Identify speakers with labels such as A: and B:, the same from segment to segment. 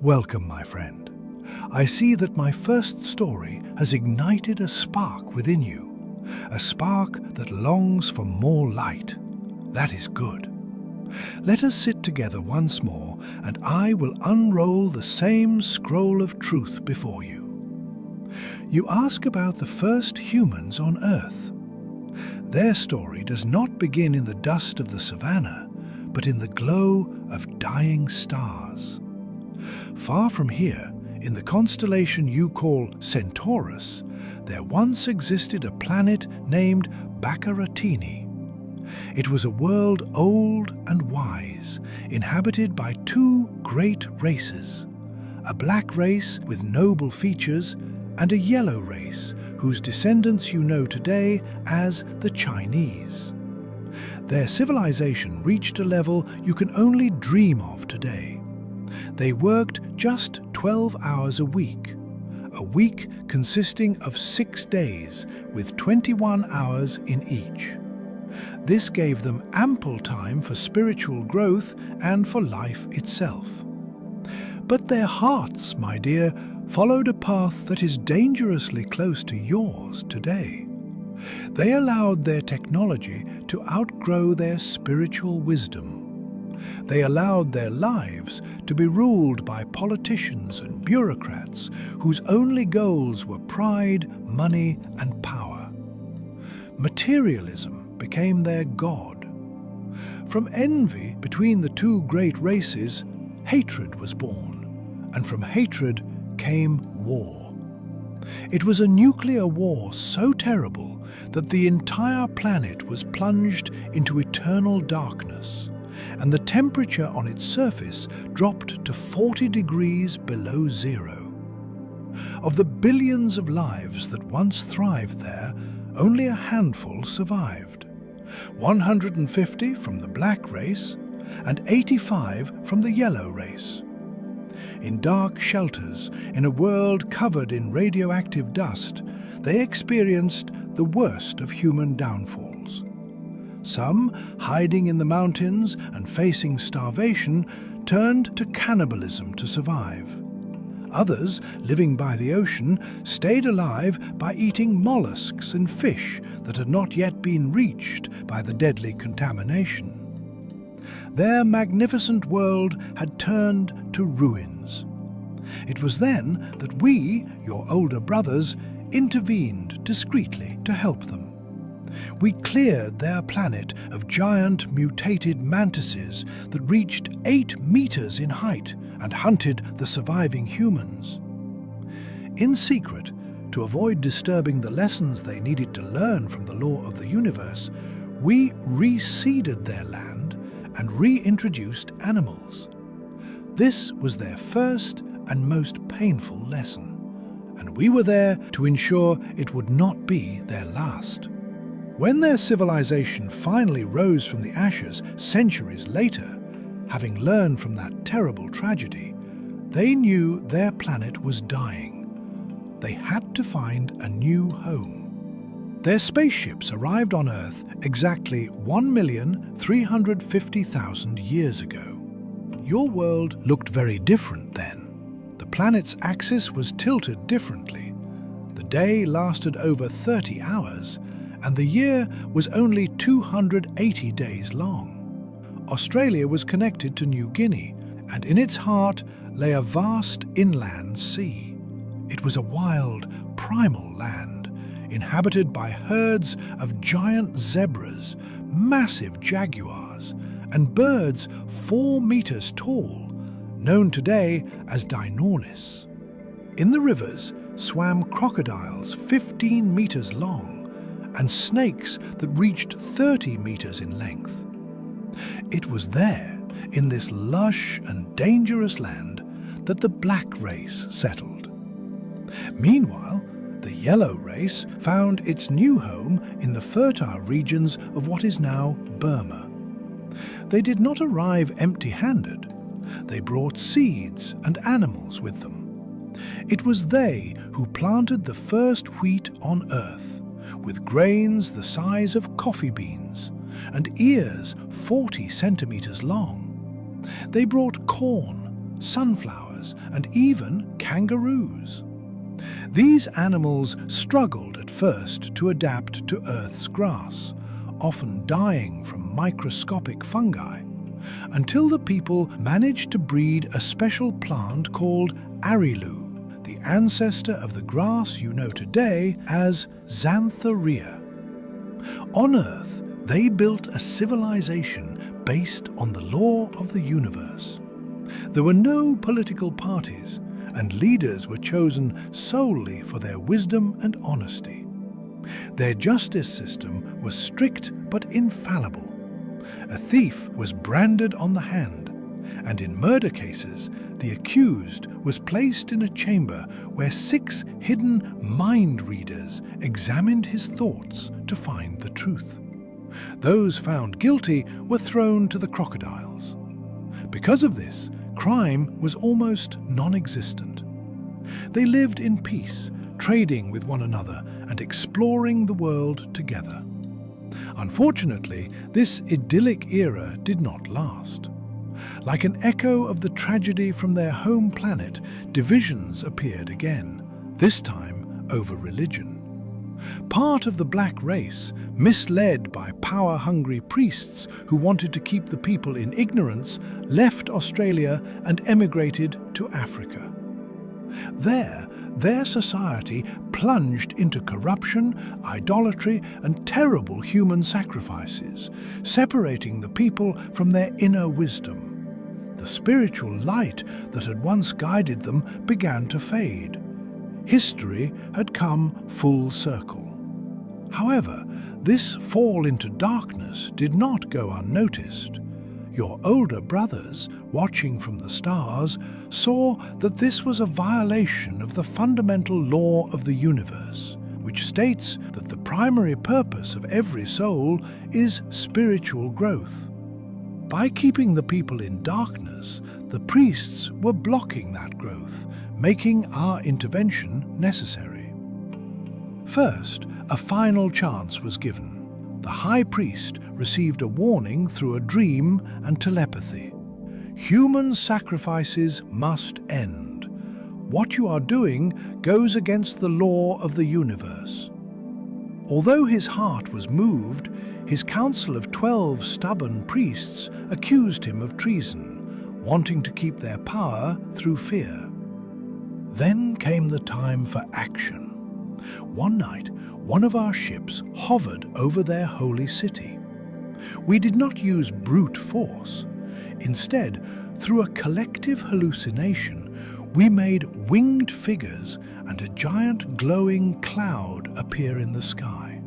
A: Welcome, my friend. I see that my first story has ignited a spark within you, a spark that longs for more light. That is good. Let us sit together once more, and I will unroll the same scroll of truth before you. You ask about the first humans on Earth. Their story does not begin in the dust of the savannah, but in the glow of dying stars. Far from here, in the constellation you call Centaurus, there once existed a planet named Bakaratini. It was a world old and wise, inhabited by two great races, a black race with noble features and a yellow race whose descendants you know today as the Chinese. Their civilization reached a level you can only dream of today. They worked just 12 hours a week consisting of 6 days with 21 hours in each. This gave them ample time for spiritual growth and for life itself. But their hearts, my dear, followed a path that is dangerously close to yours today. They allowed their technology to outgrow their spiritual wisdom. They allowed their lives to be ruled by politicians and bureaucrats whose only goals were pride, money, and power. Materialism became their god. From envy between the two great races, hatred was born, and from hatred came war. It was a nuclear war so terrible that the entire planet was plunged into eternal darkness, and the temperature on its surface dropped to 40 degrees below zero. Of the billions of lives that once thrived there, only a handful survived. 150 from the black race and 85 from the yellow race. In dark shelters, in a world covered in radioactive dust, they experienced the worst of human downfalls. Some, hiding in the mountains and facing starvation, turned to cannibalism to survive. Others, living by the ocean, stayed alive by eating mollusks and fish that had not yet been reached by the deadly contamination. Their magnificent world had turned to ruins. It was then that we, your older brothers, intervened discreetly to help them. We cleared their planet of giant mutated mantises that reached 8 meters in height and hunted the surviving humans. In secret, to avoid disturbing the lessons they needed to learn from the law of the universe, we reseeded their land and reintroduced animals. This was their first and most painful lesson, and we were there to ensure it would not be their last. When their civilization finally rose from the ashes centuries later, having learned from that terrible tragedy, they knew their planet was dying. They had to find a new home. Their spaceships arrived on Earth exactly 1,350,000 years ago. Your world looked very different then. The planet's axis was tilted differently. The day lasted over 30 hours, and the year was only 280 days long. Australia was connected to New Guinea, and in its heart lay a vast inland sea. It was a wild, primal land, inhabited by herds of giant zebras, massive jaguars, and birds 4 meters tall, known today as dinornis. In the rivers swam crocodiles 15 meters long, and snakes that reached 30 meters in length. It was there, in this lush and dangerous land, that the black race settled. Meanwhile, the yellow race found its new home in the fertile regions of what is now Burma. They did not arrive empty-handed. They brought seeds and animals with them. It was they who planted the first wheat on Earth, with grains the size of coffee beans and ears 40 centimeters long. They brought corn, sunflowers, and even kangaroos. These animals struggled at first to adapt to Earth's grass, often dying from microscopic fungi, until the people managed to breed a special plant called arilu, the ancestor of the grass you know today as xanthorrhea. On Earth, they built a civilization based on the law of the universe. There were no political parties, and leaders were chosen solely for their wisdom and honesty. Their justice system was strict but infallible. A thief was branded on the hand, and in murder cases, the accused was placed in a chamber where 6 hidden mind readers examined his thoughts to find the truth. Those found guilty were thrown to the crocodiles. Because of this, crime was almost non-existent. They lived in peace, trading with one another and exploring the world together. Unfortunately, this idyllic era did not last. Like an echo of the tragedy from their home planet, divisions appeared again, this time over religion. Part of the black race, misled by power-hungry priests who wanted to keep the people in ignorance, left Australia and emigrated to Africa. There, their society plunged into corruption, idolatry, and terrible human sacrifices, separating the people from their inner wisdom. The spiritual light that had once guided them began to fade. History had come full circle. However, this fall into darkness did not go unnoticed. Your older brothers, watching from the stars, saw that this was a violation of the fundamental law of the universe, which states that the primary purpose of every soul is spiritual growth. By keeping the people in darkness, the priests were blocking that growth, making our intervention necessary. First, a final chance was given. The high priest received a warning through a dream and telepathy. Human sacrifices must end. What you are doing goes against the law of the universe. Although his heart was moved, his council of 12 stubborn priests accused him of treason, wanting to keep their power through fear. Then came the time for action. One night, one of our ships hovered over their holy city. We did not use brute force. Instead, through a collective hallucination, we made winged figures and a giant glowing cloud appear in the sky.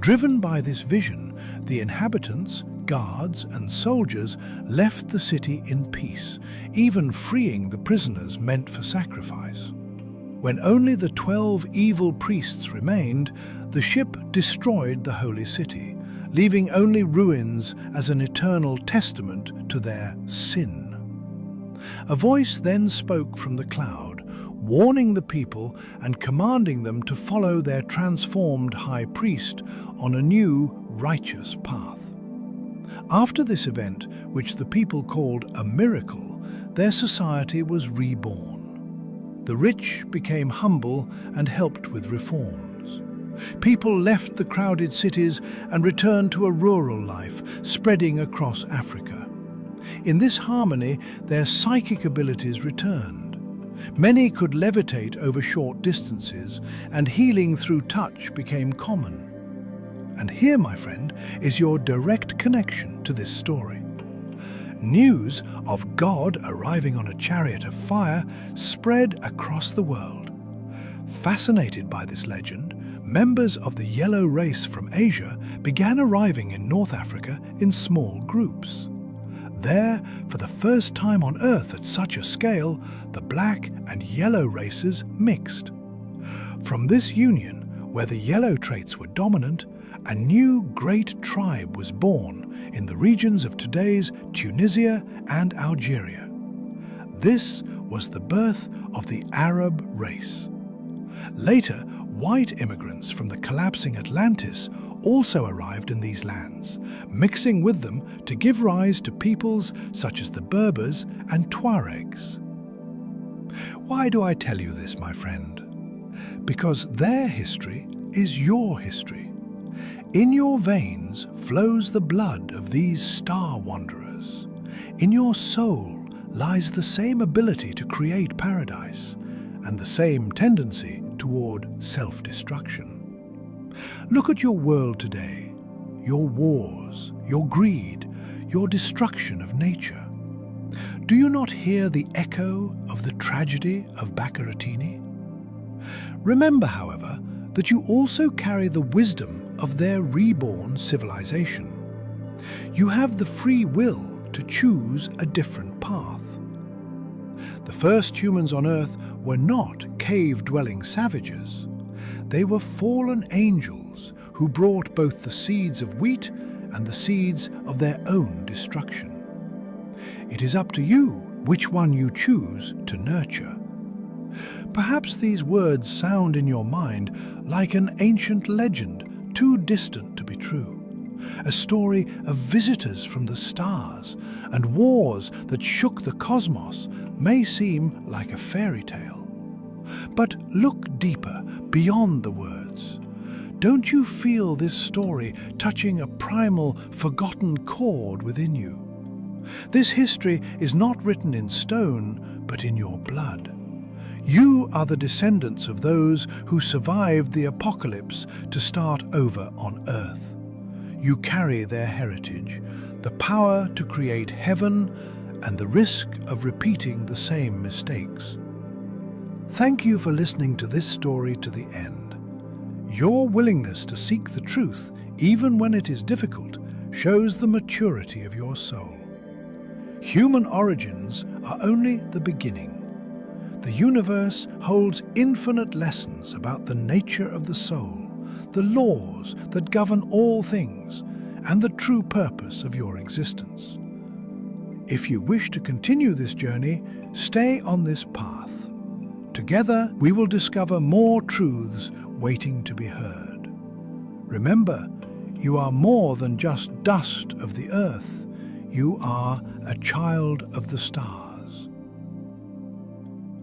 A: Driven by this vision, the inhabitants, guards, and soldiers left the city in peace, even freeing the prisoners meant for sacrifice. When only the 12 evil priests remained, the ship destroyed the holy city, leaving only ruins as an eternal testament to their sin. A voice then spoke from the cloud, warning the people and commanding them to follow their transformed high priest on a new, righteous path. After this event, which the people called a miracle, their society was reborn. The rich became humble and helped with reforms. People left the crowded cities and returned to a rural life, spreading across Africa. In this harmony, their psychic abilities returned. Many could levitate over short distances, and healing through touch became common. And here, my friend, is your direct connection to this story. News of God arriving on a chariot of fire spread across the world. Fascinated by this legend, members of the yellow race from Asia began arriving in North Africa in small groups. There, for the first time on Earth at such a scale, the black and yellow races mixed. From this union, where the yellow traits were dominant, a new great tribe was born in the regions of today's Tunisia and Algeria. This was the birth of the Arab race. Later, white immigrants from the collapsing Atlantis also arrived in these lands, mixing with them to give rise to peoples such as the Berbers and Tuaregs. Why do I tell you this, my friend? Because their history is your history. In your veins flows the blood of these star wanderers. In your soul lies the same ability to create paradise and the same tendency toward self-destruction. Look at your world today, your wars, your greed, your destruction of nature. Do you not hear the echo of the tragedy of Bakaratini? Remember, however, that you also carry the wisdom of their reborn civilization. You have the free will to choose a different path. The first humans on Earth were not cave-dwelling savages. They were fallen angels who brought both the seeds of wheat and the seeds of their own destruction. It is up to you which one you choose to nurture. Perhaps these words sound in your mind like an ancient legend too distant to be true. A story of visitors from the stars and wars that shook the cosmos may seem like a fairy tale. But look deeper, beyond the words. Don't you feel this story touching a primal, forgotten chord within you? This history is not written in stone, but in your blood. You are the descendants of those who survived the apocalypse to start over on Earth. You carry their heritage, the power to create heaven and the risk of repeating the same mistakes. Thank you for listening to this story to the end. Your willingness to seek the truth, even when it is difficult, shows the maturity of your soul. Human origins are only the beginning. The universe holds infinite lessons about the nature of the soul, the laws that govern all things, and the true purpose of your existence. If you wish to continue this journey, stay on this path. Together, we will discover more truths waiting to be heard. Remember, you are more than just dust of the earth. You are a child of the stars.